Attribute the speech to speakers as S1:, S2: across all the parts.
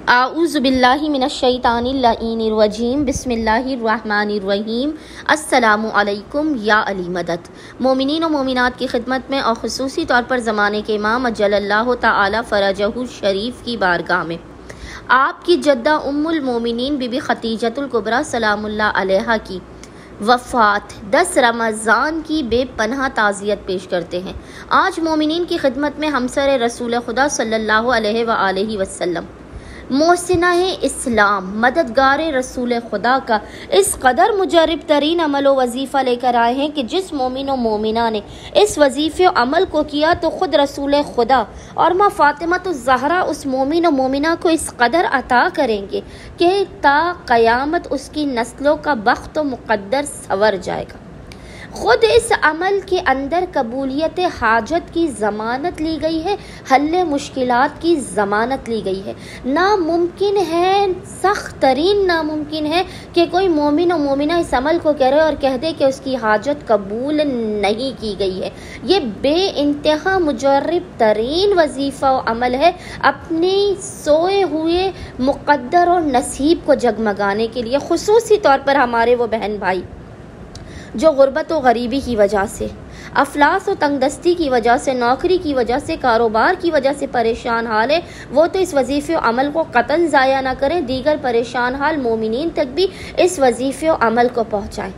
S1: आऊज़ु बिल्लाहि मिनश्शैतानिर्रजीम बिस्मिल्लाहिर्रहमानिर्रहीम। अस्सलामु अलैकुम या अली मदद। मोमिनीन व मोमिनात की खिदमत में और ख़ुसूसी तौर पर ज़माने के इमाम अज्जलल्लाहु ताला फ़रजहु शरीफ की बारगाह में आपकी जद्दा उम्मुल मोमिनीन बीबी खतीजतुल कुबरा सलामुल्लाह अलैहा की वफ़ात 10 रमज़ान की बेपनाह ताज़ियत पेश करते हैं। आज मोमिनीन की खिदमत में हमसर रसूल खुदा सल्लल्लाहु अलैहि वसल्लम मोहसिना इस्लाम मददगार रसूल खुदा का इस कदर मुजरब तरीन अमल व वजीफ़ा लेकर आए हैं कि जिस मोमिन व मोमिना ने इस वजीफ़े अमल को किया तो ख़ुद रसूल खुदा और माँ फ़ातिमा उस मोमिन व मोमिना को इस कदर अता करेंगे कि ता क़यामत उसकी नस्लों का बख्त व मुक़द्दर संवर जाएगा। ख़ुद इस अमल के अंदर कबूलियत हाजत की ज़मानत ली गई है, हल्ले मुश्किलात की ज़मानत ली गई है। नामुमकिन है, सख्त तरीन नामुमकिन है कि कोई मोमिन और मोमिना इस अमल को करे और कह दे कि उसकी हाजत कबूल नहीं की गई है। ये बेइंतहा मुजर्रब तरीन वजीफ़ा और अमल है अपनी सोए हुए मुक़द्दर और नसीब को जगमगाने के लिए, ख़ुसूसी तौर पर हमारे वो बहन भाई जो गुर्बत व गरीबी की वजह से, अफलास व तंगदस्ती की वजह से, नौकरी की वजह से, कारोबार की वजह से परेशान हाल है, वो तो इस वजीफ़े अमल को कतन ज़ाया ना करें, दीगर परेशान हाल मोमिनीन तक भी इस वजीफ़े अमल को पहुँचाएँ।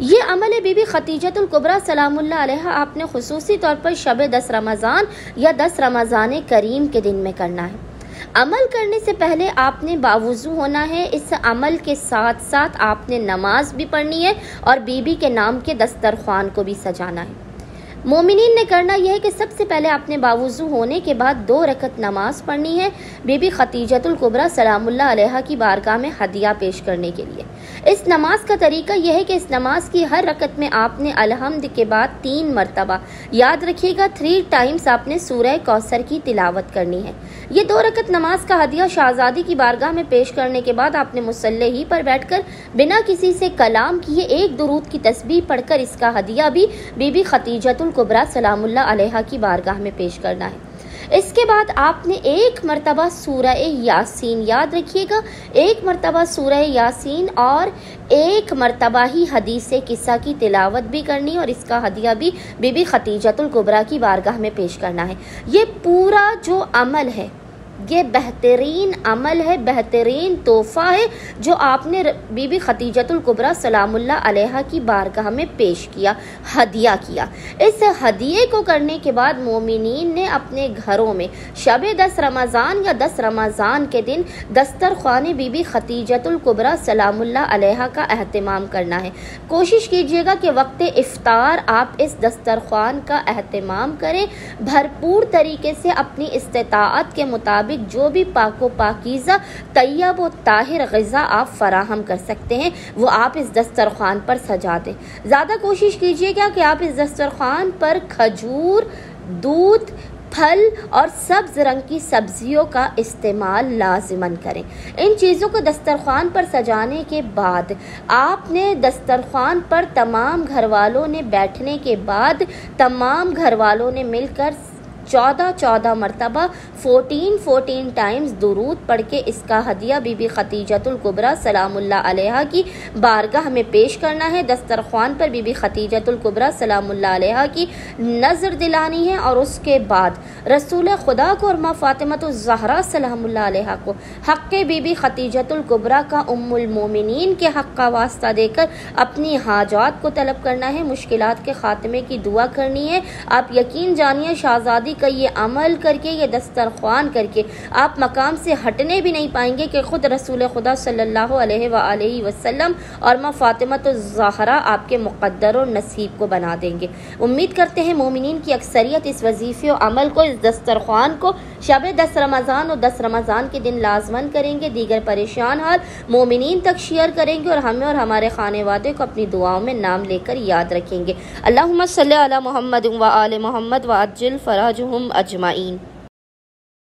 S1: ये अमल है बीबी खतीजतुल कुबरा सलामुल्लाह अलैहा आपने ख़ुसूसी तौर पर शब 10 रमज़ान या 10 रमज़ान करीम के दिन में करना है। अमल करने से पहले आपने बावुज़ू होना है। इस अमल के साथ साथ आपने नमाज भी पढ़नी है और बीबी के नाम के दस्तरख्वान को भी सजाना है। मोमिनीन ने करना यह है कि सबसे पहले आपने बावुज़ू होने के बाद 2 रकत नमाज पढ़नी है बीबी खतीजतुल कुबरा सलामुल्लाह अलैहा की बारगाह में हदिया पेश करने के लिए। इस नमाज का तरीका यह है कि इस नमाज की हर रकत में आपने अलहम्द के बाद 3 मरतबा, याद रखिएगा 3 टाइम्स, आपने सूरह कौसर की तिलावत करनी है। ये 2 रकत नमाज का हदिया शाहज़ादी की बारगाह में पेश करने के बाद आपने मुसल्ले ही पर बैठकर बिना किसी से कलाम किए एक दुरूद की तस्बीह पढ़कर इसका हदिया भी बीबी खतीजतुल कुबरा सलामुल्लाह अलैहा की बारगाह में पेश करना है। इसके बाद आपने 1 मरतबा सूरह यासीन, याद रखिएगा 1 मरतबा सूरह यासीन और 1 मरतबा ही हदीस किस्सा की तिलावत भी करनी और इसका हदिया भी बीबी खतीजतुल कुबरा की बारगाह में पेश करना है। ये पूरा जो अमल है ये बेहतरीन अमल है, बेहतरीन तोहफ़ा है जो आपने बीबी खतीजतुल कुबरा सलामुल्लाह अलैहा की बारगाह में पेश किया, हदिया किया। इस हदिये को करने के बाद मोमिनीन ने अपने घरों में शब 10 रमज़ान या 10 रमज़ान के दिन दस्तरख्वान बीबी खतीजतुल कुबरा सलामुल्लाह अलैहा का अहतमाम करना है। कोशिश कीजिएगा कि वक्त इफ्तार आप इस दस्तरख्वान का अहतमाम करें। भरपूर तरीके से अपनी इस्तिताअत के मुताबिक जो भी पाको पाकीज़ा तैयब व ताहिर ग़िज़ा आप फराहम कर सकते हैं वो आप इस दस्तरख्वान पर सजा दें। ज़्यादा कोशिश कीजिएगा कि आप इस दस्तरख्वान पर खजूर, दूध, फल और सब्ज़ रंग की सब्जियों का इस्तेमाल लाजिमन करें। इन चीज़ों को दस्तरख्वान पर सजाने के बाद आपने दस्तरख्वान पर तमाम घरवालों ने बैठने के बाद तमाम घरवालों ने मिलकर 14 मरतबा 14 टाइम्स दुरूद पढ़ के इसका हदिया बीबी खतीजतुल कुबरा सलामुल्लाह अलैहा की बारगाह में पेश करना है। दस्तरख्वान पर बीबी खतीजतुल कुबरा सलामुल्लाह अलैहा की नज़र दिलानी है और उसके बाद रसूल खुदा को और माँ फ़ातिमा सलामुल्लाह अलैहा को हक़ बीबी खतीजतुल कुबरा का उम्मुल मोमिनीन के हक़ का वास्ता देकर अपनी हाजात को तलब करना है, मुश्किलात के ख़ात्मे की दुआ करनी है। आप यकीन जानिए शाहज़ादी का ये अमल करके, ये दस्तरख्वान करके आप मकाम से हटने भी नहीं पाएंगे कि ख़ुद रसूल खुदा सल्लल्लाहु अलैहि वसल्लम और माँ फ़ातिमा आपके मुक़द्दर और नसीब को बना देंगे। उम्मीद करते हैं मोमिनीन की अक्सरियत इस वजीफ़े और अमल को, इस दस्तरख्वान को शब 10 रमज़ान और 10 रमज़ान के दिन लाजमन करेंगे, दीगर परेशान हाल मोमिनीन तक शेयर करेंगे और हमें और हमारे खानेवादे को अपनी दुआओं में नाम लेकर याद रखेंगे। अल्लाहुम्मा सल्ली अला मुहम्मद व आले मुहम्मद व अज्जिल फराजहुम अजमाइन।